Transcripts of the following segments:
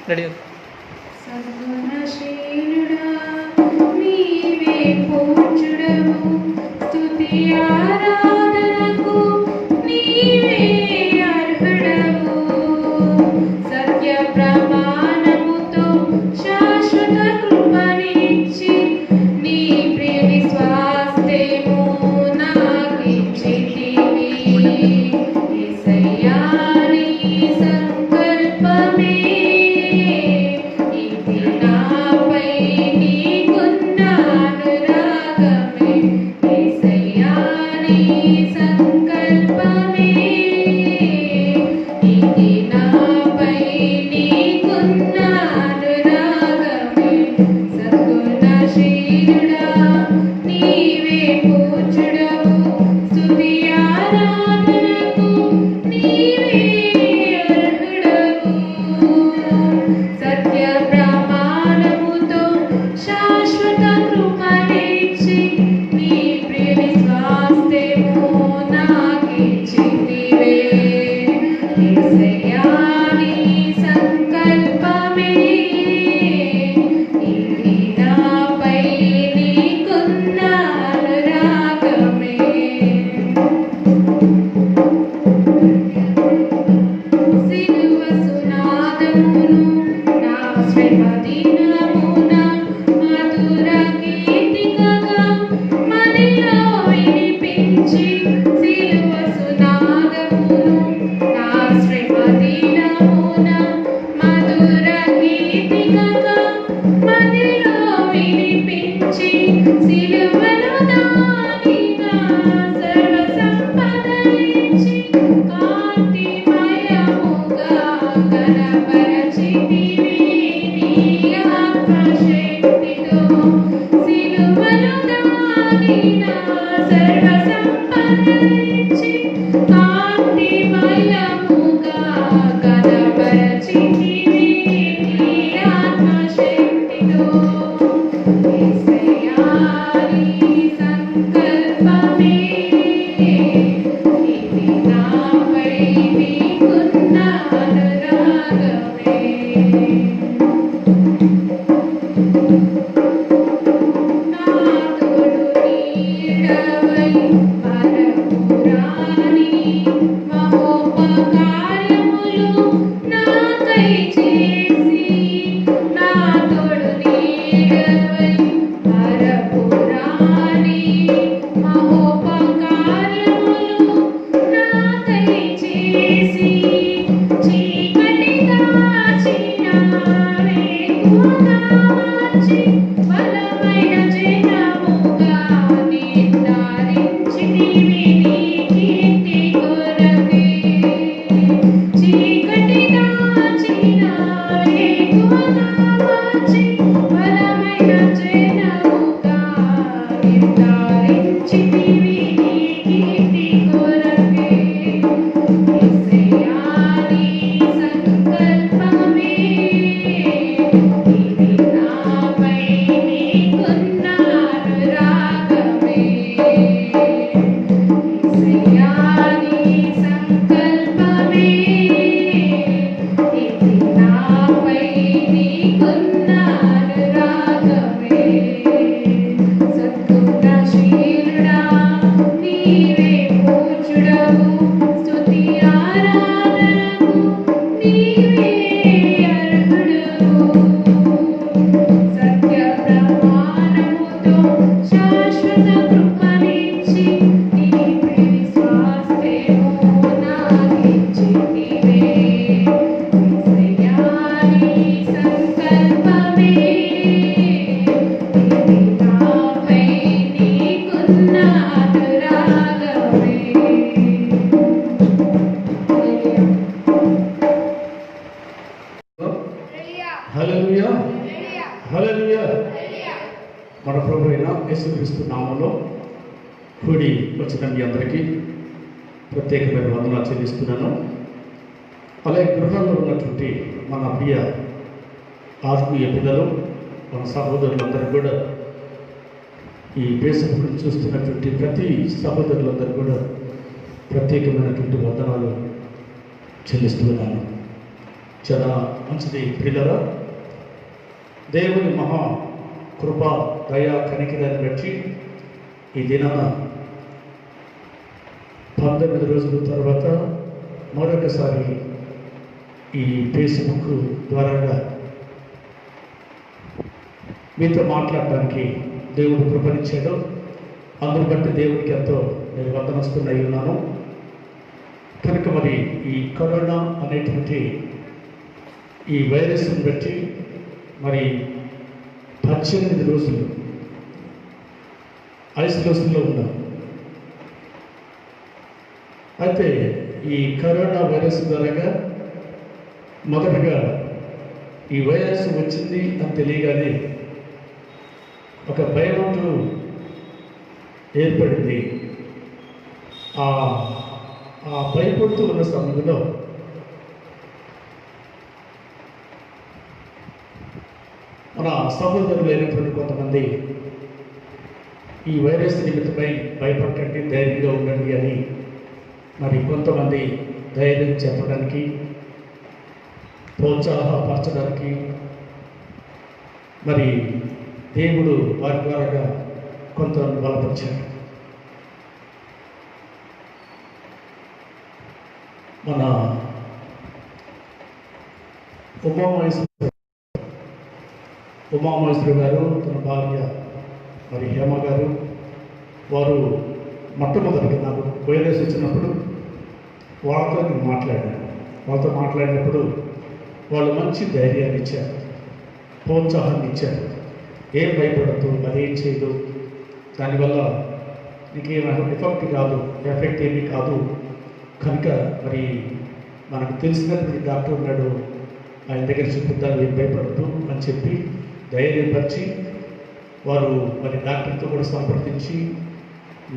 Ready సర్వనశీలుడా నీవే పూజ్యుడవు స్తుతి ఆరాధనకు నీవే అర్హుడవు సత్య ప్రమాణముతో శాశ్వత కృపనిచ్చి నీ ప్రియుని స్వాస్థ్యము నాకిచ్చితివి యేసయ్యా నీ సంకల్పమే మన ప్రభు అయిన యేసుక్రీస్తు నామములో కూడి వచ్చిన మీ అందరికీ ప్రత్యేకమైన వందనాలు చెల్లిస్తున్నాను. అలాగే గృహాల్లో ఉన్నటువంటి మన ప్రియ ఆత్మీయ పిల్లలు, మన సహోదరులందరూ కూడా ఈ ఫేస్బుక్ చూస్తున్నటువంటి ప్రతి సహోదరులందరూ కూడా ప్రత్యేకమైనటువంటి వందనాలు చెల్లిస్తున్నాను. చాలా మంచిది ప్రియులారా. దేవుని మహా కృప, దయా, కనికరాన్ని బట్టి ఈ దినాన 19 రోజుల తర్వాత మరొకసారి ఈ ఫేస్బుక్ ద్వారాగా మీతో మాట్లాడటానికి దేవుడు కృపనిచ్చాడు. అందును బట్టి దేవుడికి ఎంతో నేను వందనస్తున్నై ఉన్నాను. కనుక మరి ఈ కరోనా అనేటువంటి ఈ వైరస్ని బట్టి మరి 18 రోజులు ఐసోలేషన్లో ఉన్నాం. అయితే ఈ కరోనా వైరస్ ద్వారాగా మొదటగా ఈ వైరస్ వచ్చింది అని తెలియగానే ఒక భయం అంటూ ఏర్పడింది. ఆ భయపడుతూ ఉన్న సమయంలో మన సహోదరులైనటువంటి కొంతమంది ఈ వైరస్ నిమిత్తమై భయపడకండి, ధైర్యంగా ఉండండి అని మరి కొంతమంది ధైర్యం చెప్పడానికి, ప్రోత్సాహపరచడానికి మరి దేవుడు వారి ద్వారాగా కొంతమంది బలపరిచాడు. మన ఉమామహేశ్వరి గారు, తన భార్య మరి హేమ గారు, వారు మొట్టమొదటిగా నాకు వైరస్ వచ్చినప్పుడు వాళ్ళతో నేను మాట్లాడాను. వాళ్ళతో మాట్లాడినప్పుడు వాళ్ళు మంచి ధైర్యాన్ని ఇచ్చారు, ప్రోత్సాహాన్ని ఇచ్చారు. ఏం భయపడద్దు, అదేం చేయదు, దానివల్ల నీకేం ఎఫెక్ట్ ఏమీ కాదు. కనుక మరి మనకు తెలిసినటువంటి డాక్టర్ ఉన్నాడు, ఆయన దగ్గర చూపిద్దాం, ఏం భయపడద్దు అని చెప్పి ధైర్యపరిచి వారు మరి డాక్టర్తో కూడా సంప్రదించి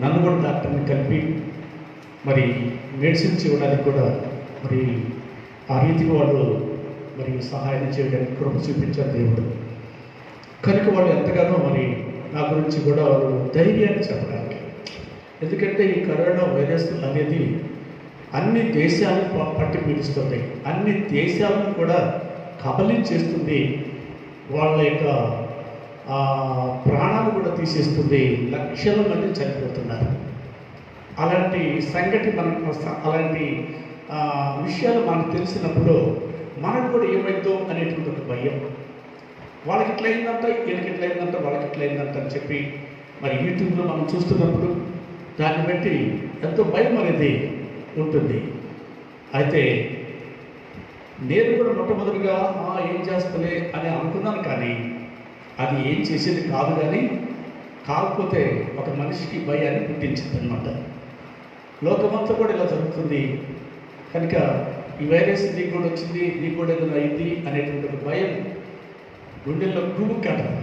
నన్ను కూడా డాక్టర్ని కలిపి మరి మెడిసిన్స్ ఇవ్వడానికి కూడా మరి ఆ రీతికి వాళ్ళు మరి సహాయం చేయడానికి కృప చూపించారు దేవుడు. కనుక వాళ్ళు ఎంతగానో మరి నా గురించి కూడా వాళ్ళు ధైర్యాన్ని చెప్పడానికి, ఎందుకంటే ఈ కరోనా వైరస్ అనేది అన్ని దేశాలను పట్టి పీడిస్తుంది, అన్ని దేశాలను కూడా కబలించేస్తుంది, వాళ్ళ యొక్క ప్రాణాలు కూడా తీసేస్తుంది, లక్షల మంది చనిపోతున్నారు. అలాంటి సంఘటన మనకు అలాంటి విషయాలు మనకు తెలిసినప్పుడు మనకు కూడా ఏమైందో అనేటువంటి ఒక భయం. వాళ్ళకి ఇట్లయిందంట, వీళ్ళకి ఇట్లయిందంట, వాళ్ళకి ఇట్లయిందంట అని చెప్పి మరి యూట్యూబ్లో మనం చూస్తున్నప్పుడు దాన్ని బట్టి ఎంతో భయం అనేది ఉంటుంది. అయితే నేను కూడా మొట్టమొదటిగా ఏం చేస్తలే అని అనుకున్నాను, కానీ అది ఏం చేసేది కాదు. కానీ కాకపోతే ఒక మనిషికి భయాన్ని పుట్టించింది అనమాట. లోకమంతా కూడా ఇలా జరుగుతుంది కనుక ఈ వైరస్ నీకు కూడా వచ్చింది, నీకు కూడా ఏదైనా అయింది అనేటువంటి ఒక భయం గుండెల్లో గుమ్ము కట్టదు.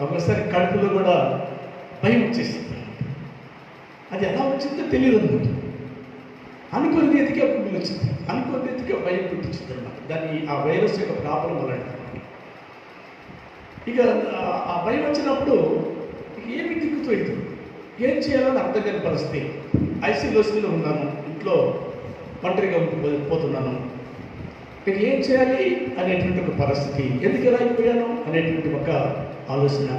ఒకసారి కడుపులో కూడా భయం వచ్చేసింది. అది ఎలా వచ్చిందో తెలియదు అనమాట. అనుకుని ఎదిగే పువ్వులు వచ్చింది, అనుకుని ఎదిగే భయం పుట్టించింది అనమాట. దాన్ని ఆ వైరస్ యొక్క ప్రాబ్లం అలాంటి. ఇక ఆ భయం వచ్చినప్పుడు ఏమి దిక్కుతోయింది, ఏం చేయాలని అర్థం కాని పరిస్థితి. ఐసోలేషన్లో ఉన్నాను, ఇంట్లో ఒంటరిగా పోతున్నాను. ఇక ఏం చేయాలి అనేటువంటి ఒక పరిస్థితి, ఎందుకు ఎలా అయిపోయాను అనేటువంటి ఒక ఆలోచన.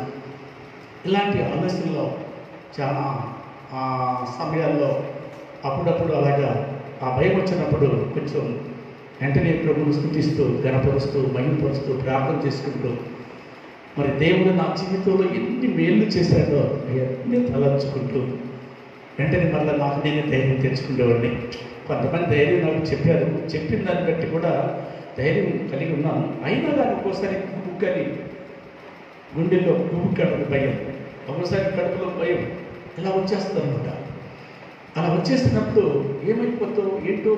ఇలాంటి ఆలోచనలో చాలా సమయాల్లో అప్పుడప్పుడు అలాగా ఆ భయం వచ్చినప్పుడు కొంచెం వెంటనే ప్రభువును స్తుతిస్తూ, గణపరుస్తూ, మహిమపరుస్తూ, ప్రార్థన చేసుకుంటూ మరి దేవుడు నా జీవితంలో ఎన్ని మేళ్ళు చేశాడో అవన్నీ తలంచుకుంటూ వెంటనే మళ్ళీ నాకు నేనే ధైర్యం తెచ్చుకునేవాడిని. కొంతమంది ధైర్యం నాకు చెప్పారు, చెప్పిన దాన్ని బట్టి కూడా ధైర్యం కలిగి ఉన్నాను. అయినా కానీ ఒక్కోసారి గుబుక్కని గుండెల్లో గుబుక్కడని భయం, ఒక్కోసారి కడుపులో భయం ఇలా వచ్చేస్తుంది అనమాట. అలా వచ్చేసినప్పుడు ఏమైపోతావు, ఏంటో,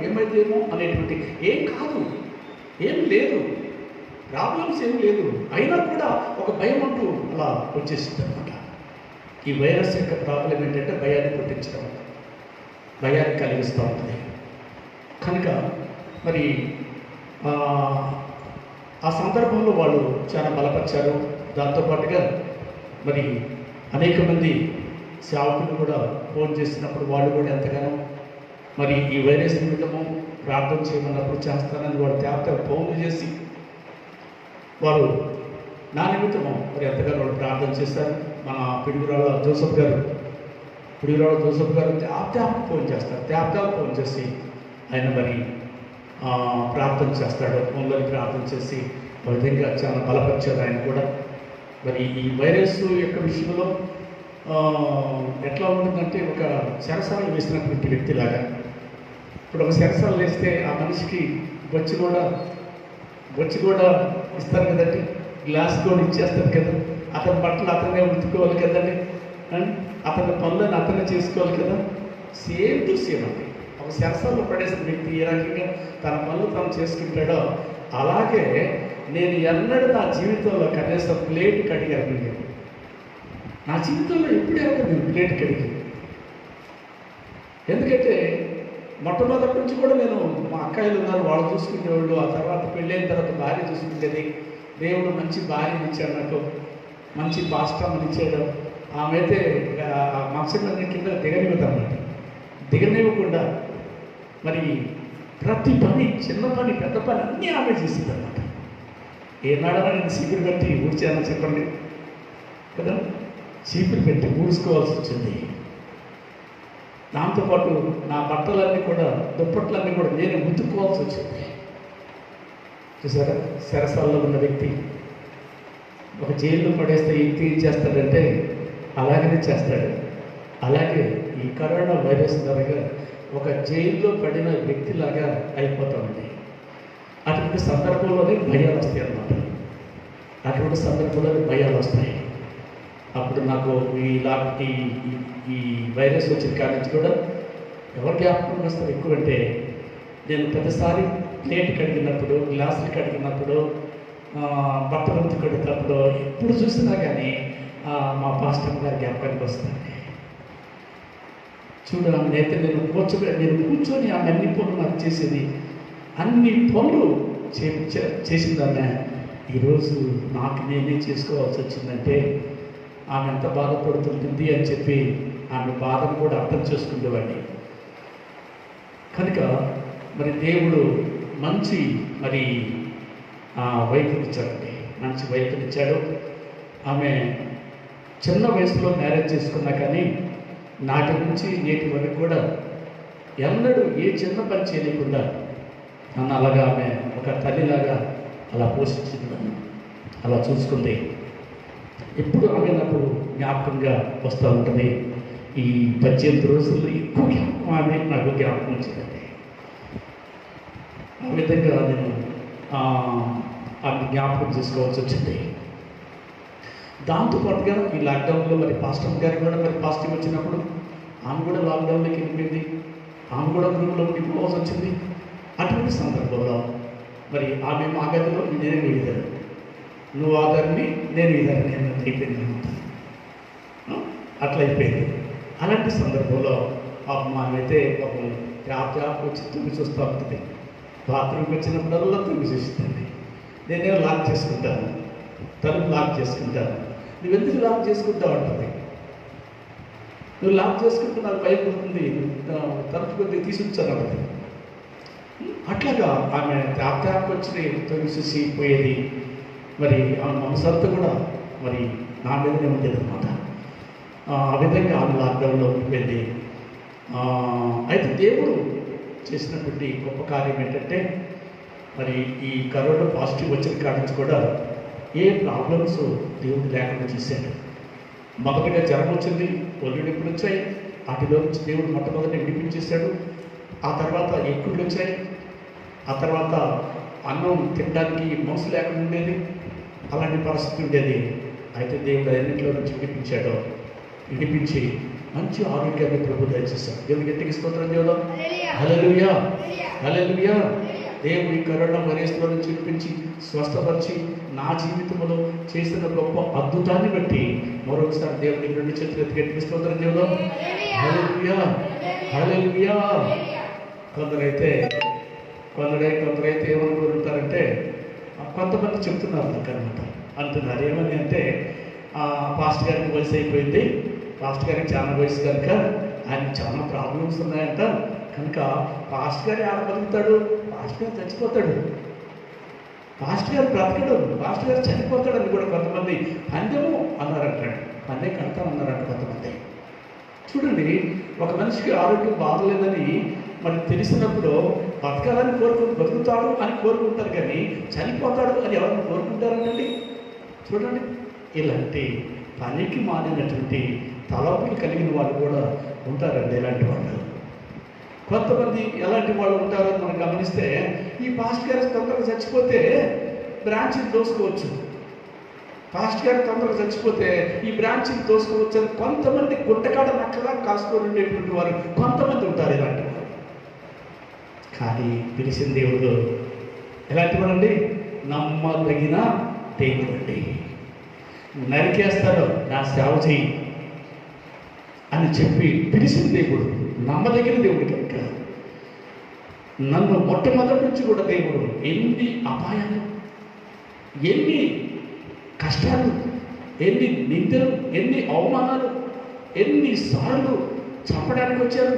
ఏమైతే అనేటువంటి ఏం కాదు, ఏం లేదు, ప్రాబ్లమ్స్ ఏం లేదు, అయినా కూడా ఒక భయం అంటూ అలా వచ్చేసింది అనమాట. ఈ వైరస్ యొక్క ప్రాబ్లం ఏంటంటే భయాన్ని పుట్టించడం, భయాన్ని కలిగిస్తూ ఉంటుంది. కనుక మరి ఆ, ఆ సందర్భంలో వాళ్ళు చాలా బలపరిచారు. దాంతోపాటుగా మరి అనేక మంది సేవకులు కూడా ఫోన్ చేసినప్పుడు వాళ్ళు కూడా ఎంతగానో మరి ఈ వైరస్ నిమిత్తము ప్రార్థన చేయమన్నప్పుడు చేస్తానని వాళ్ళు తేప ఫోన్లు చేసి వారు నా నిమిత్తము మరి ఎంతగానో వాళ్ళు ప్రార్థన చేస్తారు. మన పిడుగురాళ్ళ జోసఫ్ గారు తేప ఫోన్ చేస్తారు. తేప ఫోన్ చేసి ఆయన మరి ప్రార్థన చేస్తాడు. ఫోన్లోని ప్రార్థన చేసి ఆ విధంగా చాలా బలపరిచారు ఆయన కూడా. మరి ఈ వైరస్ యొక్క విషయంలో ఎట్లా ఉంటుందంటే ఒక చెరసాల వేసినటువంటి వ్యక్తిలాగా. ఇప్పుడు ఒక చెరసాల వేస్తే ఆ మనిషికి బొచ్చి కూడా ఇస్తారు కదండి, గ్లాస్ కూడా ఇచ్చేస్తారు కదా, అతని బట్టలు అతనే ఉతుక్కోవాలి కదండి, అతని పనులను అతనే చేసుకోవాలి కదా. సేమ్ టు సేమ్ అండి. ఒక చెరసాల్లో పడేసిన వ్యక్తి ఏ రకంగా తన పనులు తాను చేసుకుంటాడో అలాగే నేను ఎన్నడూ నా జీవితంలో కనీసం ప్లేట్ కడిగాను. నా జీవితంలో ఎప్పుడే నేను ప్లేట్ కడిగి, ఎందుకంటే మొట్టమొదటి నుంచి కూడా నేను మా అక్కాయిలు ఉన్నారు, వాళ్ళు చూసుకునేవాళ్ళు. ఆ తర్వాత పెళ్ళైన తర్వాత భార్య చూసుకునేది. దేవుడు మంచి భార్యని ఇచ్చాడు, నాకు మంచి పాస్టమ్మని ఇచ్చాడు. ఆమె అయితే మంచం కింద దిగనివ్వదన్నమాట. దిగనివ్వకుండా మరి ప్రతి పని, చిన్న పని పెద్ద పని అన్నీ ఆమె చేసింది అన్నమాట. ఏనాడన్నా నేను చీపురు పెట్టి ఊడ్చానని చెప్పండి కదా, చీపురు పెట్టి ఊడ్చుకోవాల్సి వచ్చింది. దాంతోపాటు నా బట్టలన్నీ కూడా, దుప్పట్లన్నీ కూడా నేను ఉతుక్కోవాల్సి వచ్చింది. చూసారా, సరసాల్లో ఉన్న వ్యక్తి ఒక జైల్లో పడేస్తే ఏం చేస్తాడంటే అలాగనే చేస్తాడు. అలాగే ఈ కరోనా వైరస్ ద్వారా ఒక జైల్లో పడిన వ్యక్తిలాగా అయిపోతామండి. అటువంటి సందర్భంలోనే భయాలు వస్తాయి అన్నమాట. అటువంటి సందర్భంలోనే భయాలు వస్తాయి. అప్పుడు నాకు ఈ వైరస్ వచ్చిన కాడి నుంచి కూడా ఎవరు జ్ఞాపకం వస్తారు ఎక్కువ అంటే, నేను ప్రతిసారి ప్లేట్ కడిగినప్పుడు, గ్లాసులు కడిగినప్పుడు, బట్టలు కడిగినప్పుడు ఎప్పుడు చూసినా కానీ మా పాస్టర్ గారి జ్ఞాపకానికి వస్తుంది. చూడు, ఆమెనైతే నేను కూర్చొని ఆమె అన్ని పనులు నాకు చేసేది, అన్ని పనులు చేసిందామె. ఈరోజు నాకు నేనే చేసుకోవాల్సి వచ్చిందంటే ఆమె ఎంత బాధపడుతుంటుంది అని చెప్పి ఆమె బాధను కూడా అర్థం చేసుకునేవాడిని. కనుక మరి దేవుడు మంచి మరి వైపునిచ్చాడండి, మంచి వైపునిచ్చాడు. ఆమె చిన్న వయసులో మ్యారేజ్ చేసుకున్నా కానీ నాటి నుంచి నేటి వరకు కూడా ఎన్నడూ ఏ చిన్న పని చేయలేకుండా నన్ను అలాగా ఆమె ఒక తల్లిలాగా అలా పోషించింది, నన్ను అలా చూసుకుంది. ఎప్పుడు ఆమె నాకు జ్ఞాపకంగా వస్తూ ఉంటుంది. ఈ 18 రోజుల్లో ఎక్కువ జ్ఞాపకం ఆమె నాకు జ్ఞాపకం వచ్చిందండి. ఆ విధంగా నేను ఆమె జ్ఞాపకం చేసుకోవాల్సి వచ్చింది. దాంతోపాటుగా ఈ లాక్డౌన్లో మరి పాస్టర్ గారు కూడా మరి పాజిటివ్ వచ్చినప్పుడు ఆమె కూడా లాక్డౌన్లోకి వెళ్ళిపోయింది. ఆమె కూడా రూమ్లో ఉండిపోవాల్సి వచ్చింది. అటువంటి సందర్భంలో మరి ఆమె మా గదిలో నేనే వీడిదాను, నువ్వు ఆధారిని నేను ఇదారిని అన్నట్టు అయిపోయింది అనమాట. అట్లా అయిపోయింది. అలాంటి సందర్భంలో ఆమె పాపం ట్యాప్ వచ్చి తుమ్మి చూస్తూ ఉంటుంది. బాత్రూమ్కి వచ్చినప్పుడల్లా తుమ్మి చూస్తుంది. నేనేమో లాక్ చేసుకుంటాను, తలుపు లాక్ చేసుకుంటాను. నువ్వు ఎందుకు లాక్ చేసుకుంటావు అంటుంది. నువ్వు లాక్ చేసుకుంటే నాకు భయం ఉంటుంది, తలుపు కొద్దిగా తీసుకొచ్చాను అన్నది. అట్లాగా ఆమె ట్యాప్ వచ్చి తుమ్మి చూసి పోయేది. మరి ఆమె మనసంతా కూడా మరి నా మీదనే ఉండేది అనమాట. ఆ విధంగా ఆమె లాక్డౌన్లో ఉండిపోయింది. అయితే దేవుడు చేసినటువంటి గొప్ప కార్యం ఏంటంటే, మరి ఈ కరోనా పాజిటివ్ వచ్చిన కాడి నుంచి కూడా ఏ ప్రాబ్లమ్స్ దేవుడు లేకుండా చేశాడు. మొదటిగా జ్వరం వచ్చింది, ఒళ్ళు నొప్పులు వచ్చాయి. వాటిలో నుంచి దేవుడు మొట్టమొదటి విడిపించేశాడు. ఆ తర్వాత ఎక్కుళ్ళు వచ్చాయి. ఆ తర్వాత అన్నం తినడానికి మనసు లేకుండా ఉండేది, అలాంటి పరిస్థితి ఉండేది. అయితే దేవుడు అన్నింటిలో నుంచి విడిపించి మంచి ఆరోగ్యాన్ని ప్రభు దయచేశాడు. దేవుడు గట్టికి స్తోత్రం చేద్దాం. హల్లెలూయా, హల్లెలూయా. దేవుడు ఈ కరోనా వైరస్లో నుంచి విడిపించి స్వస్థపరిచి నా జీవితంలో చేసిన గొప్ప అద్భుతాన్ని బట్టి మరొకసారి దేవుడికి 2 చేతులు ఎత్తి గట్టికి స్తోత్రం చేద్దాం. హల్లెలూయా, హల్లెలూయా. కొందరైతే ఏమనుకుంటారంటే కొంతమంది చెప్తున్నారు నాకు అనమాట, అంటున్నారు ఏమని అంటే పాస్టర్ గారికి వయసు అయిపోయింది, పాస్టర్ గారికి చాలా వయసు కనుక ఆయనకి చాలా ప్రాబ్లమ్స్ ఉన్నాయంట, కనుక పాస్టర్ గారు ఆడ బతుకుతాడు, పాస్టర్ గారు చచ్చిపోతాడు, పాస్టర్ గారు బ్రతకడు, పాస్టర్ గారు చనిపోతాడని కూడా కొంతమంది పందెము అన్నారంటాడు, పందెం కడతామన్నారంట కొంతమంది. చూడండి, ఒక మనిషికి ఆరోగ్యం బాగలేదని మరి తెలిసినప్పుడు బతకాలని బతుకుతాడు అని కోరుకుంటారు, కానీ చనిపోతాడు అని ఎవరిని కోరుకుంటారనండి? చూడండి, ఇలాంటి పనికి మారినటువంటి తలపులు కలిగిన వాళ్ళు కూడా ఉంటారండి. ఇలాంటి వాళ్ళు కొంతమంది ఎలాంటి వాళ్ళు ఉంటారని మనం గమనిస్తే, ఈ పాస్టర్ గారు తొందరగా చచ్చిపోతే బ్రాంచ్ని దోసుకోవచ్చు, పాస్టర్ గారు తొందరగా చచ్చిపోతే ఈ బ్రాంచ్ని దోసుకోవచ్చు అని కొంతమంది గుట్టకాడ నక్కగా కాసుకొని ఉండేటువంటి వారు కొంతమంది ఉంటారు ఇలాంటి వారు. కానీ పిలిచిన దేవుడు ఎలాంటి వాడండి? నమ్మదగిన దేవుడు అండి. నరికేస్తాడు, నా సేవ చేయి అని చెప్పి పిలిచిన దేవుడు, నమ్మదగిన దేవుడు కనుక నన్ను మొట్టమొదటి నుంచి కూడా దేవుడు ఎన్ని అపాయాలు, ఎన్ని కష్టాలు, ఎన్ని నిందలు, ఎన్ని అవమానాలు, ఎన్నిసార్లు చంపడానికి వచ్చారు,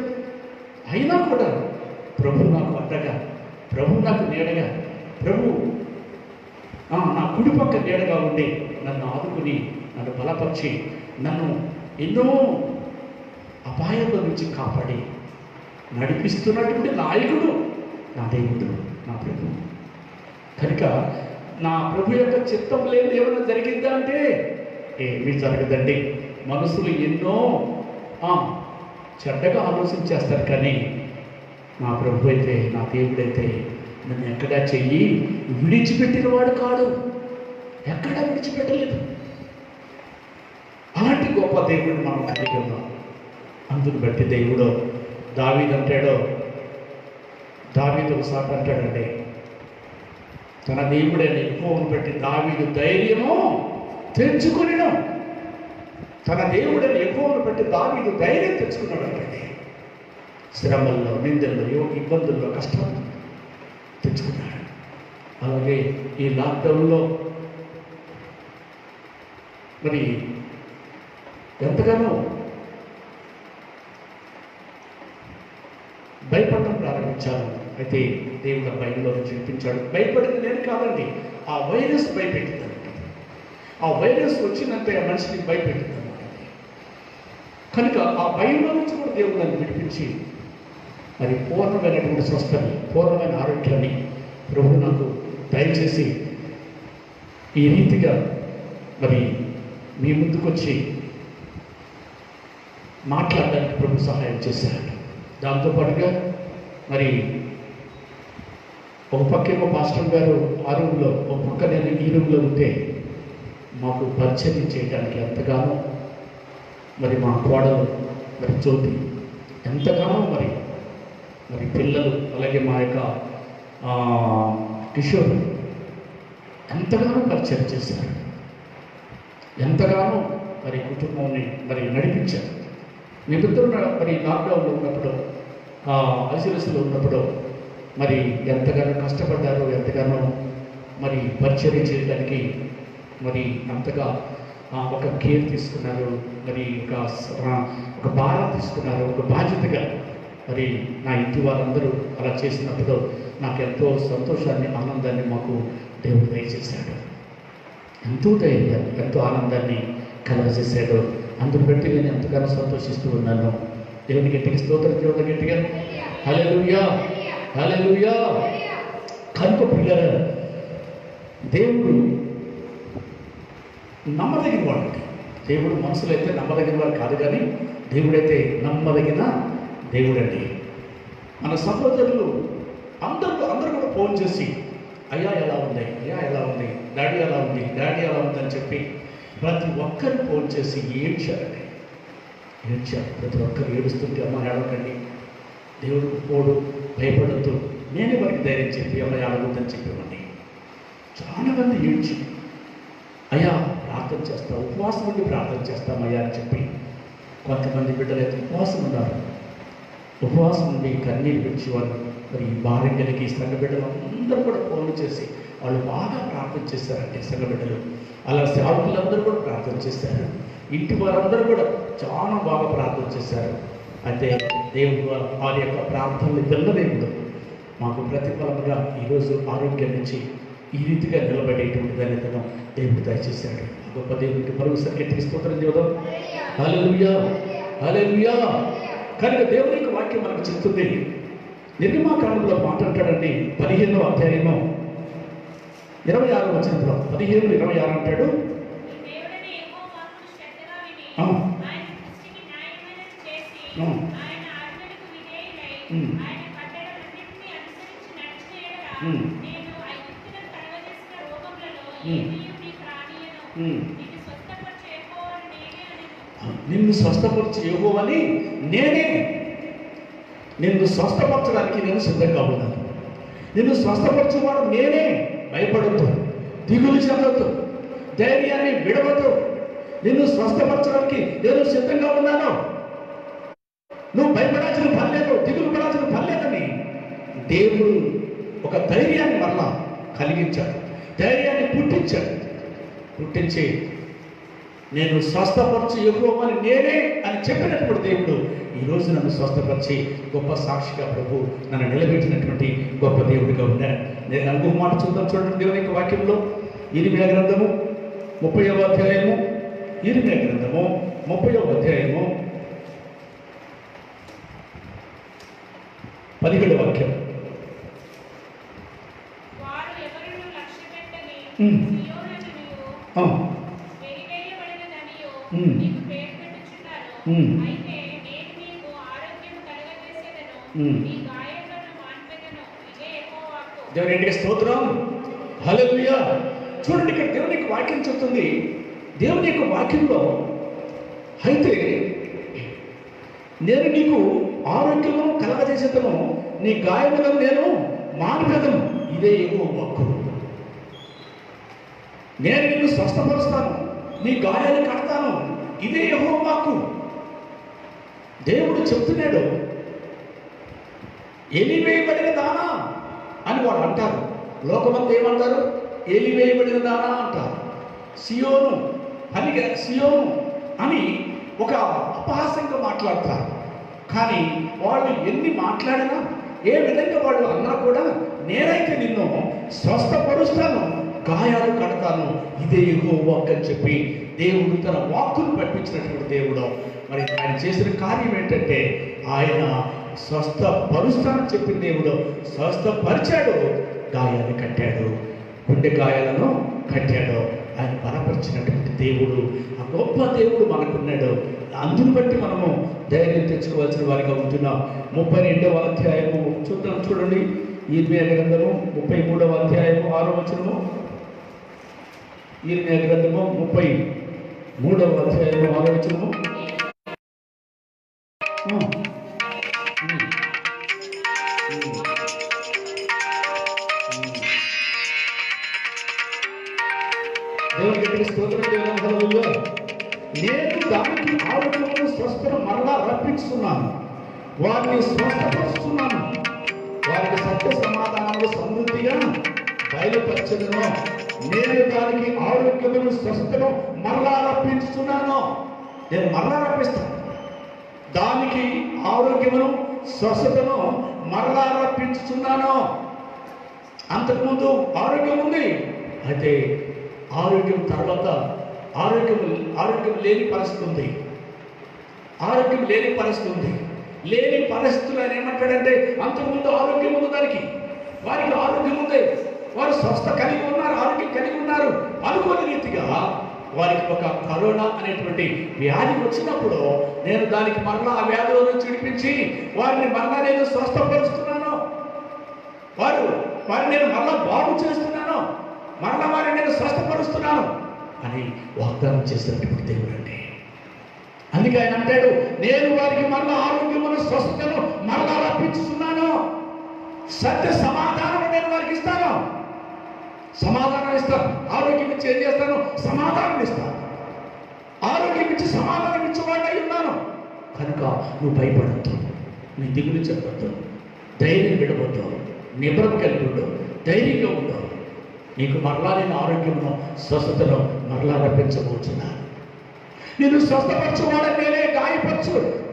అయినా కూడా ప్రభు నాకు అడ్డగా, ప్రభు నాకు నీడగా, ప్రభు నా కుడి పక్క నీడగా ఉండి నన్ను ఆదుకుని, నన్ను బలపరిచి, నన్ను ఎన్నో అపాయాల నుంచి కాపాడి నడిపిస్తున్నటువంటి నాయకుడు నా దేవుడు, నా ప్రభు. కనుక నా ప్రభు యొక్క చిత్తం లేదు ఏమైనా జరిగిందా అంటే ఏమీ జరగదండి. మనసులు ఎన్నో చెడ్డగా ఆలోచించేస్తారు, కానీ నా ప్రభు అయితే, నా దేవుడైతే నన్ను ఎక్కడా చెయ్యి విడిచిపెట్టిన వాడు కాడు, ఎక్కడా విడిచిపెట్టలేదు. అలాంటి గొప్ప దేవుడిని మనం కలిగి ఉన్నాం. అందుని బట్టి దేవుడు దావీదు అంటాడో, దావీదు ఒకసారి అంటాడండి, తన దేవుడైన యెహోవాను బట్టి దావీదు ధైర్యము తెచ్చుకునిను. తన దేవుడైన యెహోవాను బట్టి దావీదు ధైర్యం తెచ్చుకున్నాడు అంటే శ్రమల్లో, నిందల్లో, ఇబ్బందుల్లో, కష్టాలు తెచ్చుకున్నాడు. అలాగే ఈ లాక్డౌన్లో మరి ఎంతగానో భయపడడం ప్రారంభించాను. అయితే దేవుడు ఆ భయంలో చూపించాడు. భయపడింది నేను కాదండి, ఆ వైరస్ భయపెట్టిందండి. ఆ వైరస్ వచ్చినంత ఆ మనిషిని భయపెట్టిందన్నమాట. కనుక ఆ భయంలో నుంచి కూడా దేవుడు నన్ను విడిపించి మరి పూర్ణమైనటువంటి స్వస్థని, పూర్ణమైన ఆరోగ్యాన్ని ప్రభు నాకు దయచేసి ఈ రీతిగా మరి మీ ముందుకొచ్చి మాట్లాడడానికి ప్రభు సహాయం చేశాడు. దాంతోపాటుగా మరి ఒక పక్కేమో పాస్టర్ గారు ఆ రూమ్లో, ఒక పక్క నేను ఈ రూమ్లో ఉంటే మాకు పరిచయం చేయడానికి ఎంతగానో మరి మా కోడలు మరి జ్యోతి ఎంతగానో మరి పిల్లలు, అలాగే మా యొక్క కిషోర్ ఎంతగానో పరిచయం చేశారు, ఎంతగానో మరి కుటుంబాన్ని మరి నడిపించారు. మేమిద్దరు మరి లాక్డౌన్లో ఉన్నప్పుడు, ఐసోలేషన్లో ఉన్నప్పుడు మరి ఎంతగానో కష్టపడ్డారో, ఎంతగానో మరి పరిచర్య చేయడానికి మరి అంతగా ఒక కేర్ తీసుకున్నారు, మరి ఒక భారం తీసుకున్నారు, ఒక బాధ్యతగా మరి నా ఇంటి వారందరూ అలా చేసినప్పుడు నాకు ఎంతో సంతోషాన్ని, ఆనందాన్ని మాకు దేవుడు దయచేశాడు. ఎంతో ధైర్యాన్ని, ఎంతో ఆనందాన్ని కలగజేశాడు. అందును బట్టి నేను ఎంతగానో సంతోషిస్తూ ఉన్నాను. దేవుని గట్టిగా స్తోత్రం చేయండి, గట్టిగా హల్లెలూయా, హల్లెలూయా. కనుక పిల్లలు, దేవుడు నమ్మదగిన వాడు. దేవుడు మనసులో అయితే నమ్మదగిన వాడు కాదు, కానీ దేవుడైతే నమ్మదగిన దేవుడండి. మన సహోదరులు అందరూ కూడా ఫోన్ చేసి అయ్యా ఎలా ఉంది, అయ్యా ఎలా ఉంది, డాడీ ఎలా ఉంది, డాడీ ఎలా ఉంది అని చెప్పి ప్రతి ఒక్కరు ఫోన్ చేసి ఏడ్చారండి. ప్రతి ఒక్కరు ఏడుస్తుంటే అమ్మ ఏడవకండి, దేవుడు పోడు, భయపడద్దు, నేనే వారికి ధైర్యం చెప్పి అమ్మ ఏడవద్దని చెప్పేవాడిని. చాలామంది ఏడ్చి అయ్యా ప్రార్థన చేస్తాం, ఉపవాసం ఉండి ప్రార్థన చేస్తామయ్యా అని చెప్పి కొంతమంది బిడ్డలైతే ఉపవాసం ఉన్నారు. ఉపవాసం ఉండి కన్నీరు విడిచి వాళ్ళు మరి ఈ భార్య కలిగి సంఘ బిడ్డలు అందరూ కూడా ఫోన్లు చేసి వాళ్ళు బాగా ప్రార్థన చేశారంటే సంఘ బిడ్డలు, అలా సేవకులందరూ కూడా ప్రార్థన చేశారు. ఇంటి వారందరూ కూడా చాలా బాగా ప్రార్థన చేశారు. అయితే దేవుడు వారి యొక్క ప్రార్థనలు ఇద్దరు దేవుడు మాకు ప్రతిఫలంగా ఈరోజు ఆరోగ్యం ఇచ్చి ఈ రీతిగా నిలబడేటువంటి ధన్యతను దేవుడు దయచేశాడు. గొప్ప దేవుడికి మరొకసారి గట్టిగా స్తోత్రం చేద్దాం. హల్లెలూయా, హల్లెలూయా. కనుక దేవుని యొక్క వాక్యం మనకు చెప్తుంది. నిర్గమాకాండంలో మాట్లాడతాడండి 15వ అధ్యాయము 26వ వచనంలో 15:26 అంటాడు. నిన్ను స్వస్థపరచు యెహోవాని నేనే. నిన్ను స్వస్థపరచడానికి నేను సిద్ధంగా ఉన్నాను. నిన్ను స్వస్థపరచువాడు నేనే. భయపడద్దు, దిగులు చెందొద్దు, ధైర్యాన్ని విడవద్దు. నిన్ను స్వస్థపరచడానికి నేను సిద్ధంగా ఉన్నాను. నువ్వు భయపడాల్సిన పర్లేదు, దిగులు పడాల్సిన పర్లేదని దేవుడు ఒక ధైర్యాన్ని మరలా కలిగించాడు, ధైర్యాన్ని పుట్టించి నేను స్వస్థపరచు యెహోవాని నేనే అని చెప్పినప్పుడు దేవుడు ఈరోజు నన్ను స్వస్థపరిచి గొప్ప సాక్షిగా ప్రభు నన్ను నిలబెట్టినటువంటి గొప్ప దేవుడిగా ఉన్నాడు. నేను ఇంకొక మాట చూద్దాం, చూడండి. దేవుని యొక్క వాక్యంలో ఇర్మీయా గ్రంథము 30వ అధ్యాయము, ఇర్మీయా గ్రంథము 30వ అధ్యాయము 17వ వాక్యం. దేవునికి స్తోత్రం, హల్లెలూయా. చూడండి, ఇక్కడ దేవుని యొక్క వాక్యం చెప్తుంది. దేవుని యొక్క వాక్యంలో అయితే నేను నీకు ఆరోగ్యము కలగజేసేదను, నీ గాయములను నేను మాన్పెదను, ఇదే యెహోవా వాక్కు. నేను నిన్ను స్వస్థపరుస్తాను, నీ గాయాలు కడతాను, ఇదే యెహోవా వాక్కు. దేవుడు చెప్తున్నాడు. ఎలివేయబడిన దానా అని వాడు అంటారు. లోకమంతా ఏమంటారు? ఎలివేయబడిన దానా అంటారు. సియోను అని ఒక అపహాస్యంగా మాట్లాడతారు. కానీ వాళ్ళు ఎన్ని మాట్లాడినా, ఏ విధంగా వాళ్ళు అన్నా కూడా నేనైతే నిన్ను స్వస్థపరుస్తాను, గాయాలు కడతాను, ఇదే యెహోవా వాక్కు అని చెప్పి దేవుడు తన వాక్కును పంపించినటువంటి దేవుడు. మరి ఆయన చేసిన కార్యం ఏంటంటే ఆయన స్వస్థపరుస్తానని చెప్పిన దేవుడు స్వస్థపరిచాడు, గాయాలు కట్టాడు, గుండె గాయాలను కట్టాడు. ఆయన బలపరిచినటువంటి దేవుడు, ఆ గొప్ప దేవుడు మనకున్నాడు. అందును బట్టి మనము ధైర్యం తెచ్చుకోవాల్సిన వారిగా ఉంటున్నాం. 32వ అధ్యాయము చూడండి. ఇర్మీయా గ్రంథము 33వ అధ్యాయము 6వ వచనము. ఇర్మీయా గ్రంథము 33వ అధ్యాయము 6వ వచనము. దేవునికి స్తోత్రం, హల్లెలూయా. నేను దానికి ఆరోగ్యమును స్వస్థను మరలా రప్పించుకున్నాను, వారిని స్వస్థపరుస్తున్నాను, వారికి సత్య సమాధానాలు సమృద్ధిగా బయలుపరచదును. నేను దానికి ఆరోగ్యమును స్వస్థను మరలా రప్పించుతున్నాను. నేను మరలా రప్పిస్తాను. దానికి ఆరోగ్యమును స్వస్థతను మరలా రప్పించుతున్నాను. అంతకుముందు ఆరోగ్యం ఉంది, అయితే ఆరోగ్యం తర్వాత ఆరోగ్యం లేని పరిస్థితి ఉంది. ఆరోగ్యం లేని పరిస్థితి ఉంది. లేని పరిస్థితులు ఆయన ఏమంటాడంటే, అంతకుముందు ఆరోగ్యం ఉంది, వారికి ఆరోగ్యం ఉంది, వారు స్వస్థ కలిగి ఉన్నారు, ఆరోగ్యం కలిగి ఉన్నారు. అనుకోని రీతిగా వారికి ఒక కరోనా అనేటువంటి వ్యాధి వచ్చినప్పుడు నేను దానికి మరలా ఆ వ్యాధిలో నుంచి విడిపించి వారిని మరలా నేను స్వస్థపరుస్తున్నాను, వారిని నేను మరలా బాగు చేస్తున్నాను, మరలా వారిని నేను స్వస్థపరుస్తున్నాను అని వాగ్దానం చేసినటువంటి దేవుడు అండి. అందుకే ఆయన అంటాడు, నేను వారికి మరలా ఆరోగ్యమును స్వస్థతను మరలా రప్పించుతున్నాను, సత్య సమాధానం నేను వారికి ఇస్తాను. సమాధానం ఇస్తాను, ఆరోగ్యం ఇచ్చి ఏం చేస్తాను? సమాధానం ఇస్తాను. ఆరోగ్యం ఇచ్చి సమాధానం ఇచ్చేవాడు అయి ఉన్నాను. కనుక నువ్వు భయపడద్దు, నీ దిగులు చెప్పద్దు, ధైర్యం విడవద్దు, నిబ్రం కలిగి ఉండు, ధైర్యంగా ఉండు. నీకు మరలా నేను ఆరోగ్యమును స్వస్థతను మరలా రప్పించబోతున్నాను. నేను స్వస్థపరచువాడని నేనే,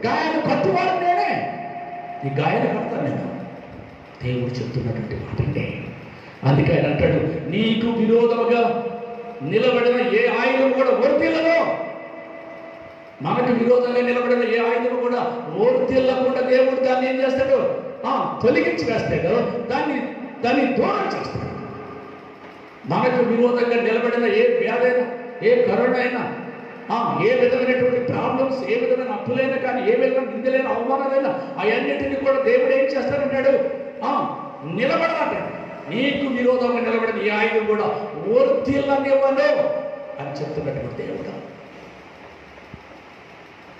గాయాలు కట్టువాడని నేనే, ఈ గాయాలు కడతాను నేను. దేవుడు చెప్తున్నటువంటి మాట అండి. అందుకే ఆయన అంటాడు, నీకు విరోధముగా నిలబడిన ఏ ఆయుధం కూడా వర్తిల్లదు. మనకు విరోధంగా నిలబడిన ఏ ఆయుధం కూడా వర్తిల్లకుండా దేవుడు దాన్ని ఏం చేస్తాడు? తొలగించి వేస్తాడు, దాన్ని దూరం చేస్తాడు. మనకు విరోధంగా నిలబడిన ఏ వ్యాధైనా, ఏ కరోనా అయినా, ఏ విధమైనటువంటి ప్రాబ్లమ్స్, ఏ విధమైన అప్పులైనా కానీ, ఏ విధమైన నిందలైన అవమానాలైనా, అవన్నిటిని కూడా దేవుడు ఏం చేస్తాడంటాడు? నిలబడాలి. నీకు విరోధంగా నిలబడిన ఈ ఆయుధం కూడా వర్తిల్లనివ్వను అని చెప్తున్నటువంటి దేవుడు.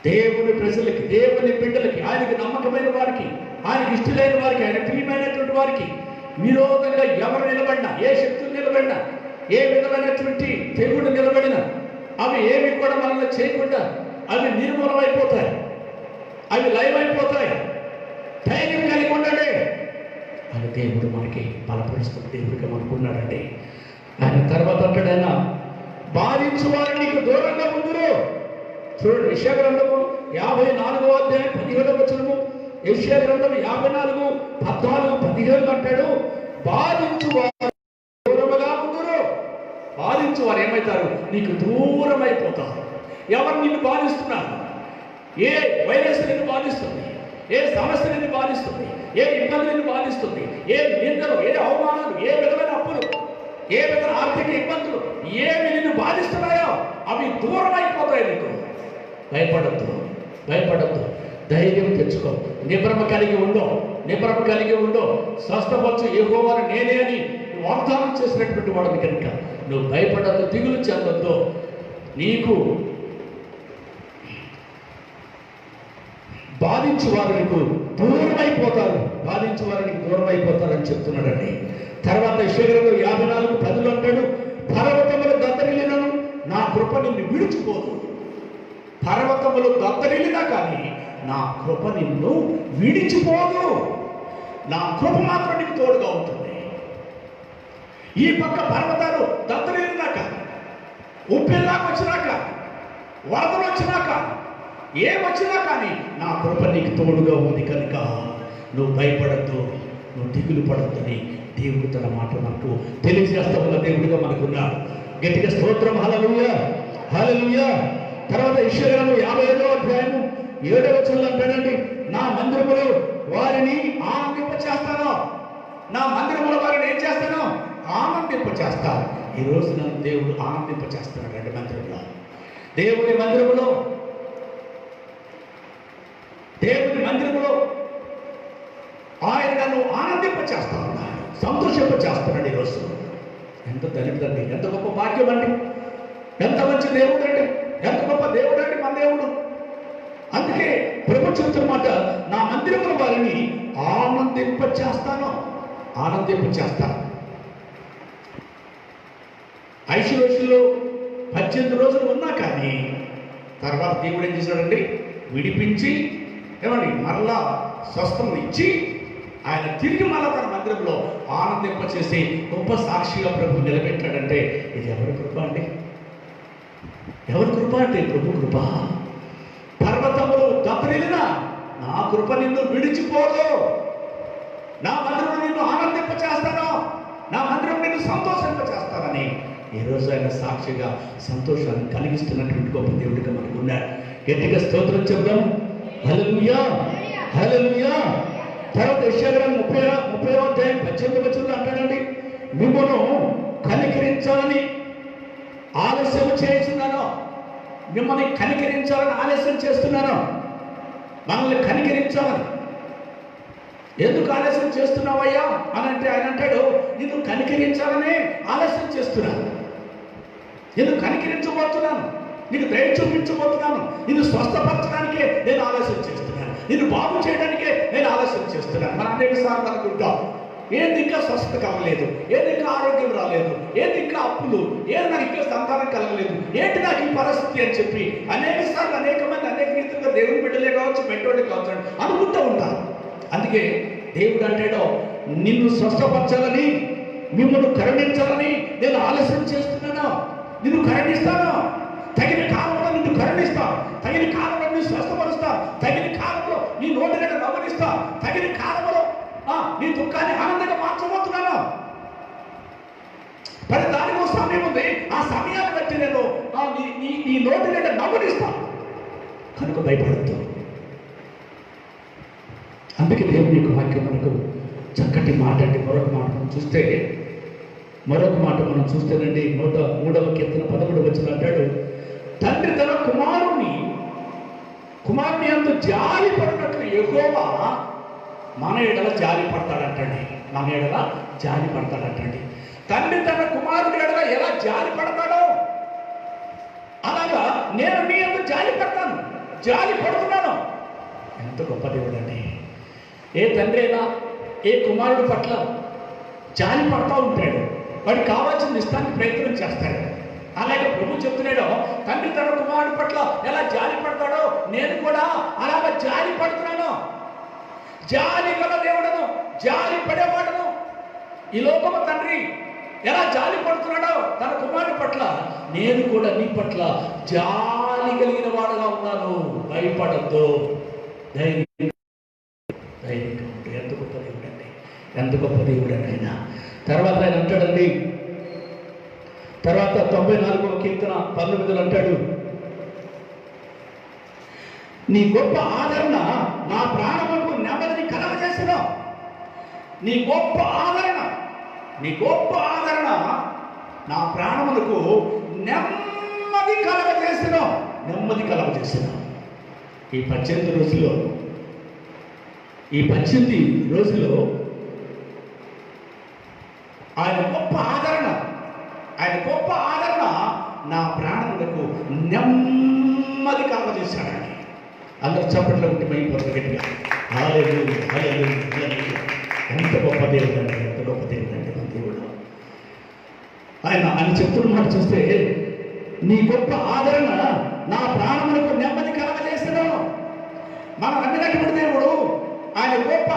దేవుని ప్రజలకి, దేవుని బిడ్డలకి, ఆయనకి నమ్మకమైన వారికి, ఆయనకి ఇష్టమైన వారికి, ఆయన ప్రియమైనటువంటి వారికి విరోధంగా ఎవరు నిలబడినా, ఏ శక్తులు నిలబడినా, ఏ విధమైనటువంటి తెగుడు నిలబడినా, అవి ఏమి కూడా మనల్ని చేయకుండా అవి నిర్మూలమైపోతాయి, అవి లైవ్ అయిపోతాయి. ధైర్యం కలిగి ఉండండి అని దేవుడు మనకి బలపరుస్తున్న దేవుడిగా మనకున్నాడండి. ఆయన తర్వాత అంటాడు, ఆయన బాధించు వారు నీకు దూరంగా ఉందురు. చూడండి, యెషయా గ్రంథము 54వ అధ్యాయం 17వ వచనము, యెషయా గ్రంథము 54, 14, 15 అంటాడు, బాధించు వారు దూరముగా ఉందురు. బాధించు వారు ఏమవుతారు? నీకు దూరం అయిపోతారు. ఎవరు నిన్ను బాధిస్తున్నారు? ఏ వైరస్ నిన్ను బాధిస్తుంది? ఏ సమస్య నిన్ను బాధిస్తుంది? ఏ ఇబ్బంది నిన్ను బాధిస్తుంది? ఏ నిందలు, ఏ అవమానాలు, ఏ విధమైన అప్పులు, ఏ విధమైన ఆర్థిక ఇబ్బందులు ఏమి నిన్ను బాధిస్తున్నాయో అవి దూరం అయిపోతాయి. నీకు భయపడద్దు, ధైర్యం తెచ్చుకో, నిబ్రమ కలిగి ఉండు. స్వస్థపరచు యెహోవాను నేనే అని వాగ్దానం చేసినటువంటి వాడిని కనుక నువ్వు భయపడద్దు, దిగులు చెందొద్దు. నీకు బాధించు వారు నీకు దూరం అయిపోతారు అని చెప్తున్నాడండి. తర్వాత యెషయా గ్రంథం 54:10 అంటాడు, పర్వతములు దత్తరిల్లినను నా కృప నిన్ను విడిచిపోదు. పర్వతములు దత్తరిల్లినా కానీ నా కృప నిన్ను విడిచిపోదు. నా కృప మాత్రం నీకు తోడుగా ఉంటుంది. ఈ పక్క పర్వతాలు దత్తరిల్లినాక, ఉప్పెల్లాగా వచ్చినాక, వరదలు వచ్చినాక, ఏమొచ్చినా కానీ నా కృప నీకు తోడుగా ఉంది కనుక నువ్వు భయపడద్దు, నువ్వు దిగులు పడద్దని దేవుడు తన మాట మనకు తెలియజేస్తా ఉన్న దేవుడిగా మనకున్నాడు. గట్టిగా స్తోత్రం, హల్లెలూయా, హల్లెలూయా. తర్వాత యెషయా గ్రంథం 55వ అధ్యాయము 7వ వచనంలో అంటాడండి, నా మందిరములో వారిని ఆనందింపచేస్తాను. నా మందిరములో వారిని ఏం చేస్తాను? ఆనందింపచేస్తాను. ఈ రోజు నన్ను దేవుడు ఆనందింపచేస్తున్నాడు. దేవుని మందిరములో ఆయన నన్ను ఆనందింపచేస్తా ఉన్నాడు, సంతోషింపచేస్తున్నాడు. ఈరోజు ఎంత ధన్యతండి, ఎంత గొప్ప భాగ్యం అండి, ఎంత మంచి దేవుడు అండి, ఎంత గొప్ప దేవుడు అండి మన దేవుడు. అందుకే ప్రభు చెబుతున్నమాట, నా మందిరముల వారిని ఆనందింపచేస్తాను. ఐసోలేషన్లో 18 రోజులు ఉన్నా కానీ తర్వాత దేవుడు ఏం చేశాడండి? విడిపించి మరలా స్వస్థం ఇచ్చి ఆయన తిరిగి మళ్ళా తన మందిరంలో ఆనందింపచేసి గొప్ప సాక్షిగా ప్రభు నిలబెట్టాడంటే ఇది ఎవరి కృప అండి? ప్రభు కృప. పర్వతములు దత్తరిల్లినా నా కృప నిన్ను విడిచిపోదు. నా మందిరం నిన్ను ఆనందింపచేస్తాను, నా మందిరం నిన్ను సంతోషింపచేస్తానని ఈరోజు ఆయన సాక్షిగా సంతోషాన్ని కలిగిస్తున్నటువంటి గొప్ప దేవుడిగా మనకు ఉన్నాడు. గట్టిగా స్తోత్రం చెప్దాం, హల్లెలూయా, హల్లెలూయా. తర్వాత యెషయా గ్రంథం 30వ అధ్యాయం 18వ వచనంలో అంటాడండి, మిమ్మల్ని కనికరించాలని ఆలస్యం చేస్తున్నాను. మిమ్మల్ని కనికరించాలని ఆలస్యం చేస్తున్నాను. మనల్ని కనికరించాలని. ఎందుకు ఆలస్యం చేస్తున్నావయ్యా అని అంటే ఆయన అంటాడు, నిన్ను కనికరించాలనే ఆలస్యం చేస్తున్నాను, నిన్ను కనికరించబోతున్నాను, నీకు దయ చూపించబోతున్నాను, నిన్ను స్వస్థపరచడానికే నేను ఆలస్యం చేస్తున్నాను, నిన్ను బాగు చేయడానికే నేను ఆలస్యం చేస్తున్నాను. మనం అనేక సార్లు అనుకుంటాం, ఏది ఇంకా స్వస్థత కలగలేదు, ఏది ఇంకా ఆరోగ్యం రాలేదు, ఏది ఇంకా అప్పులు, ఏది నాకు ఇంకా సంతానం కలగలేదు, ఏంటి నాకు ఈ పరిస్థితి అని చెప్పి అనేక సార్లు అనేక మంది అనేక రీతిగా దేవుని బిడ్డలే కావచ్చు, మెట్టోడే కావచ్చు అనుకుంటూ ఉంటారు. అందుకే దేవుడు అంటాడో, నిన్ను స్వస్థపరచాలని, మిమ్మల్ని కరుణించాలని నేను ఆలస్యం చేస్తున్నాను. నిన్ను కరుణిస్తాను, తగిన కాలంలో నిన్ను కరుణిస్తా, తగిన కాలంలో నిన్ను స్వస్థపరుస్తా, తగిన కాలంలో నీ నోటి దగ్గర నవ్వనిస్తా, తగిన కాలంలో నీ దుఃఖాన్ని ఆనందంగా మార్చబోతున్నాను. మరి దానికి సమయం ఉంది. ఆ సమయాన్ని బట్టి నేను నీ నోటి దగ్గర నవ్వనిస్తా, కనుక భయపడద్దు. అందుకే దేవుని యొక్క వాక్యం మనకు చక్కటి మాట అంటే మరొక మాట మనం చూస్తేనండి 103వ కీర్తన 11వ వచనం అంటాడు, తండ్రి తన కుమారుని అందు జాలి పడినట్లు యెహోవా మన ఎడల జాలి పడతాడంటండి. తండ్రి తన కుమారుడి ఎడల ఎలా జాలి పడతాడో అలాగా నేను నీ అందు జాలి పడుతున్నాను. ఎంత గొప్ప దేవుడు అండి. ఏ తండ్రి అయినా ఏ కుమారుడి పట్ల జాలి పడతా ఉంటాడు, వాడికి కావాల్సిన ఇష్టానికి ప్రయత్నం చేస్తాడు. అలాగే ప్రభు చెప్తున్నాడో, తండ్రి తన కుమారుడి పట్ల ఎలా జాలి పడతాడో నేను కూడా అలాగ జాలి పడుతున్నాను. జాలి గల దేవుడను, జాలి పడేవాడను. ఈ లోకము తండ్రి ఎలా జాలి పడుతున్నాడో తన కుమారుడి పట్ల, నేను కూడా నీ పట్ల జాలి కలిగిన వాడుగా ఉన్నాను. భయపడద్దు, ధైర్యంగా. ఎంత గొప్ప దేవుడు అండి ఆయన. తర్వాత ఆయన అంటాడండి, తర్వాత 94వ కీర్తన 19 అంటాడు, నీ గొప్ప ఆదరణ నా ప్రాణములకు నెమ్మదిని కలగజేసిన. నీ గొప్ప ఆదరణ నా ప్రాణములకు నెమ్మది కలగజేసిన. ఈ 18 రోజుల్లో ఆయన గొప్ప ఆదరణ నా ప్రాణములకు నెమ్మది కలగజేశాడండి. అందరూ చప్పట్లో ఉంటే మైపోతుంది గట్టిగా. ఎంత గొప్ప దేవుడు అండి మన దేవుడు. ఆయన చెప్తున్న మాట చూస్తే, నీ గొప్ప ఆదరణ నా ప్రాణములకు నెమ్మది కలగజేసాను. మనం నమ్మినటువంటి దేవుడు ఆయన గొప్ప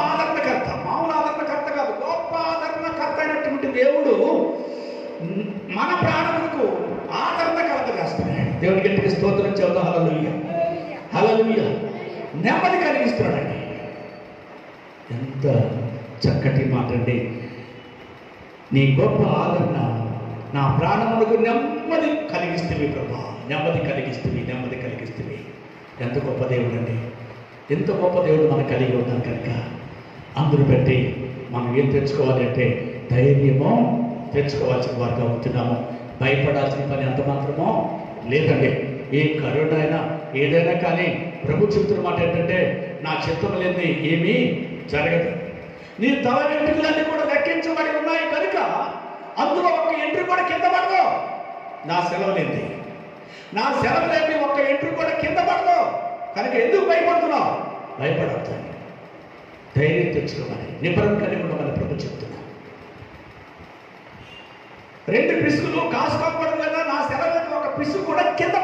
ఆదరణకర్త, మామూలు ఆదరణకర్త కాదు, గొప్ప ఆదరణకర్త అయినటువంటి దేవుడు మన ప్రాణములకు ఆదరణ కలగజేస్తున్నాడు. దేవునికి గట్టిగా స్తోత్రం చెబుతాం. హల్లెలూయా. నెమ్మది కలిగిస్తున్నాడండి. ఎంత చక్కటి మాట అండి. నీ గొప్ప ఆదరణ నా ప్రాణములకు నెమ్మది కలిగిస్తుంది ప్రభా, నెమ్మది కలిగిస్తుంది. ఎంత గొప్ప దేవుడు అండి. ఎంత గొప్ప దేవుడు మనకు కలిగి ఉన్నాం. కనుక అందరూ పెట్టి మనం ఏం తెచ్చుకోవాలి అంటే ధైర్యమో తెచ్చుకోవాల్సిన వారుగా ఉంటున్నాము. భయపడాల్సిన పని అంత మాత్రమో లేదండి. ఏ కరోనా అయినా ఏదైనా కానీ ప్రభు చెప్తున్న మాట ఏంటంటే, నా చిత్తం లేని ఏమీ జరగదు. నీ తల వెంట్రుకలన్నీ కూడా లెక్కించబడి ఉన్నాయి కనుక అందులో ఒక్క ఎంట్రీ కూడా కింద పడదు. నా సెలవు లేని ఒక్క ఎంట్రీ కూడా కింద పడదు. కనుక ఎందుకు భయపడుతున్నావు? భయపడద్దు, ధైర్యం తెచ్చుకోమని, నిబరం కలిగి ఉండమని ప్రభు చెప్తున్నా. 2 పిసుకులు కాసుకోకూడదు కదా. నా సెలవు ఒక పిసుకు కూడా కింద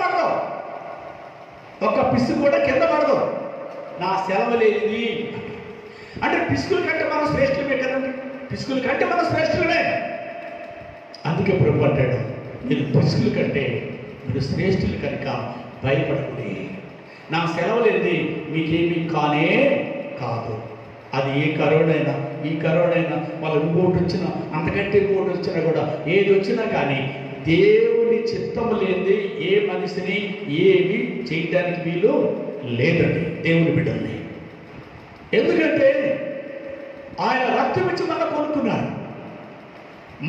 పడదు. నా సెలవు లేనిది అంటే పిసుకుల కంటే మనం శ్రేష్ఠులమే కదండి. అందుకే ప్రభు అంటాడు, మీరు పిసుకుల కంటే మీరు శ్రేష్ఠులు కనుక భయపడకూడదు. నా సెలవు లేనిది మీకేమీ కానే కాదు. అది ఈ కరోనా మళ్ళీ ఇంకోటి వచ్చినా, అంతకంటే ఇంకోటి వచ్చినా కూడా, ఏది వచ్చినా కానీ దేవుని చిత్తము లేనిది ఏ మనిషిని ఏమి చేయడానికి వీలు లేదండి. దేవుని బిడ్డల్ని, ఎందుకంటే ఆయన రక్తం ఇచ్చి మన కొనుక్కున్నాడు.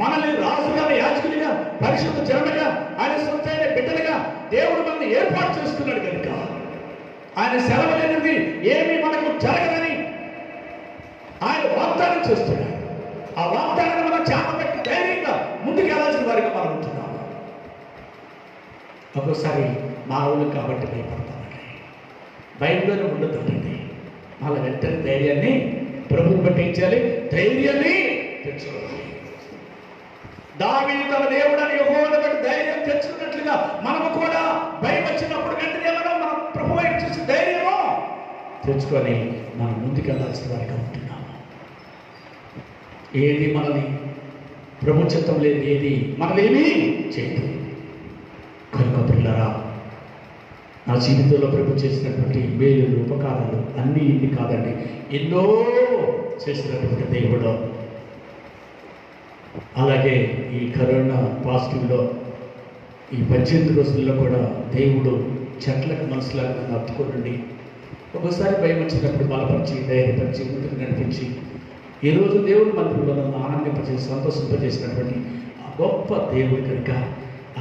మనల్ని రాజుగా, యాజకునిగా, పరిశుద్ధ జనముగా, ఆయన సొంతైన బిడ్డలుగా దేవుడు మనల్ని ఏర్పాటు చేసుకున్నాడు. కనుక ఆయన సెలవు లేనిది ఏమీ మనకు జరగదని ఆయన వాగ్దానం చేస్తున్నాడు. ఆ వాగ్దానాన్ని మనం చేతబట్టి ధైర్యంగా ముందుకు వెళ్ళాల్సిన వారిగా మనం ఉంటున్నాము. ఒక్కోసారి మా ఊళ్ళు కాబట్టి భయపడతామండి. భయంలోనే ఉండొద్దండి. వాళ్ళ వెంటనే ధైర్యాన్ని ప్రభుత్వం పట్టించాలి, ధైర్యాన్ని తెచ్చుకోవాలి. దావీదు తన దేవుడని యెహోవాను బట్టి ధైర్యం తెచ్చుకున్నట్లుగా మనము కూడా భయం వచ్చినప్పుడు వెంటనే మనం ప్రభు వైపు చూసి ధైర్యమో తెచ్చుకొని మనం ముందుకెళ్ళాల్సిన వారిగా ఉంటున్నాము. ఏది మనల్ని ప్రభు చిత్తం లేదు, ఏది మనల్ని చేయదు. కనుక పిల్లరా, నా జీవితంలో ప్రభు చేసినటువంటి మేలులు ఉపకారాలు అన్నీ ఇన్ని కాదండి, ఎన్నో చేసినటువంటి దేవుడు. అలాగే ఈ కరోనా పాజిటివ్లో ఈ 18 రోజుల్లో కూడా దేవుడు చెట్లకు మనసులాగా నన్ను హత్తుకోనండి. ఒకసారి భయం వచ్చినప్పుడు బలపరిచి, ధైర్యపరిచి, ముందుకు నడిపించి ఈరోజు దేవుడు మందిరంలో నన్ను ఆనందింపచేసి సంతోషింపజేసినటువంటి ఆ గొప్ప దేవుడు కనుక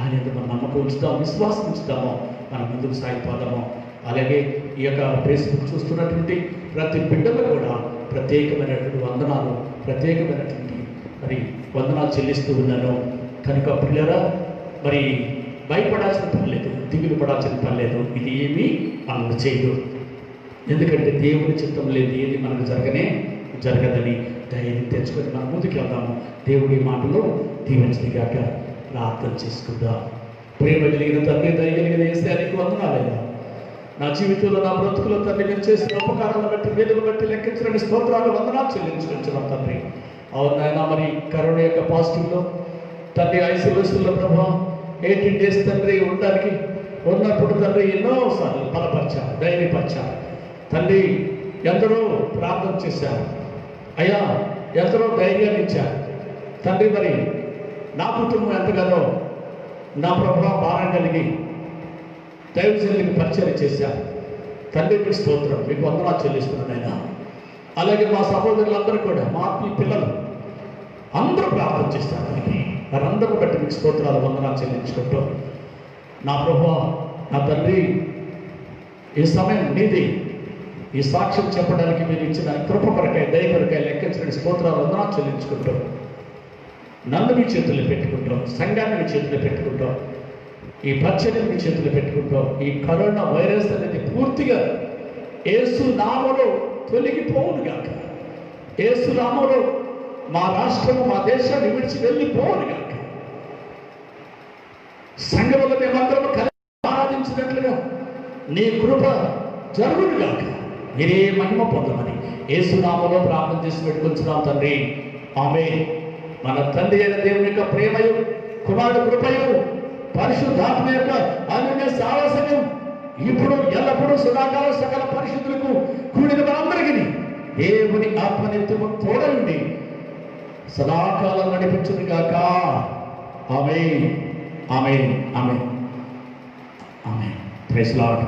ఆయన మనం నమ్మకం ఉంచుతాం, విశ్వాసం ఉంచుతామో మనం ముందుకు సాగిపోదాము. అలాగే ఈ యొక్క ఫేస్బుక్ చూస్తున్నటువంటి ప్రతి బిడ్డలు కూడా ప్రత్యేకమైనటువంటి వందనాలు, ప్రత్యేకమైనటువంటి మరి వందనాలు చెల్లిస్తూ ఉన్నాను. కనుక పిల్లరా, మరి భయపడాల్సిన పని లేదు, దిగులు పడాల్సిన పని లేదు. ఇది ఏమీ మనల్ని చేయదు. ఎందుకంటే దేవుని చిత్తం లేదు ఏది మనకు జరగదని ధైర్యం తెచ్చుకొని మనం ముందుకు వెళ్దాము. దేవుడి మాటలో దీవించదిగాక ప్రార్థన చేసుకుందాం. ప్రేమ కలిగిన తండ్రి, దయ కలిగిన యేసయ్యా, నీకు వందనాలయ్యా. నా జీవితంలో, నా బ్రతుకులో తండ్రి మీరు చేసిన ఉపకారాలను బట్టి, మేలును బట్టి లెక్కించలేని స్తోత్రాలు, వందనాలు చెల్లించుకుంటున్నాం తండ్రి. అవును నాయన, మరి కరోనా యొక్క పాజిటివ్లో తండ్రి ఐసోలేషన్లో ప్రభావం 18 days తండ్రి ఉండడానికి ఉన్నప్పుడు తండ్రి ఎన్నోసార్లు బలపరిచారు, ధైర్యపరిచారు తండ్రి. ఎందరో ప్రార్థన చేశారు అయ్యా, ఎందరో ధైర్యాన్ని ఇచ్చారు తండ్రి. మరి నా కుటుంబం ఎంతగానో నా ప్రభావ భారం కలిగి దైవజనులకు పరిచయం చేశారు తండ్రి. మీకు స్తోత్రం, మీకు వందనాలు చెల్లిస్తున్నాను ఆయన. అలాగే మా సహోదరులందరూ కూడా, మా ఆత్మీయ పిల్లలు అందరూ ప్రార్థన చేస్తారు తండ్రి. వారందరూ బట్టి మీకు స్తోత్రాలు, వందనాలు చెల్లించుకుంటూ నా ప్రభువా, నా తండ్రి, ఈ సమయం నీది. ఈ సాక్ష్యం చెప్పడానికి మీరు ఇచ్చిన కృప కొరకాయ, దయ కొరకాయ లెక్కించిన స్తోత్రాలు, వందనాలు చెల్లించుకుంటూ నన్ను మీ చేతుల్లో పెట్టుకుంటాం, సంఘాన్ని మీ చేతుల్లో పెట్టుకుంటాం, ఈ పరిచర్యను మీ చేతుల్లో పెట్టుకుంటాం. ఈ కరోనా వైరస్ అనేది పూర్తిగా యేసు నామములో తొలగిపోవును గాక. యేసు నామములో మా రాష్ట్రము, మా దేశాన్ని విడిచి వెళ్ళిపోవును గాక. సంఘంలో మేమందరం కలిసి ఆరాధించినట్లుగా నీ కృప జరుగును గాక. మీరే మహిమ పొందమని యేసు నామములో ప్రార్థన చేసి పెట్టుకుంటున్నాం తండ్రి. ఆమేన్. మన తండ్రి అయిన దేవుని యొక్క ప్రేమయు, కుమారుడు కృపయు, పరిశుద్ధాత్మ యొక్క అన్యోన్య సావాసము ఇప్పుడు ఎల్లప్పుడూ సదాకాలం సకల పరిశుద్ధులకు కూడిన మనందరికీ దేవుని ఆత్మనిత్యము తోడయుండి సదాకాలం నడిపించును గాక. Amen, amen, amen, amen. Praise lord.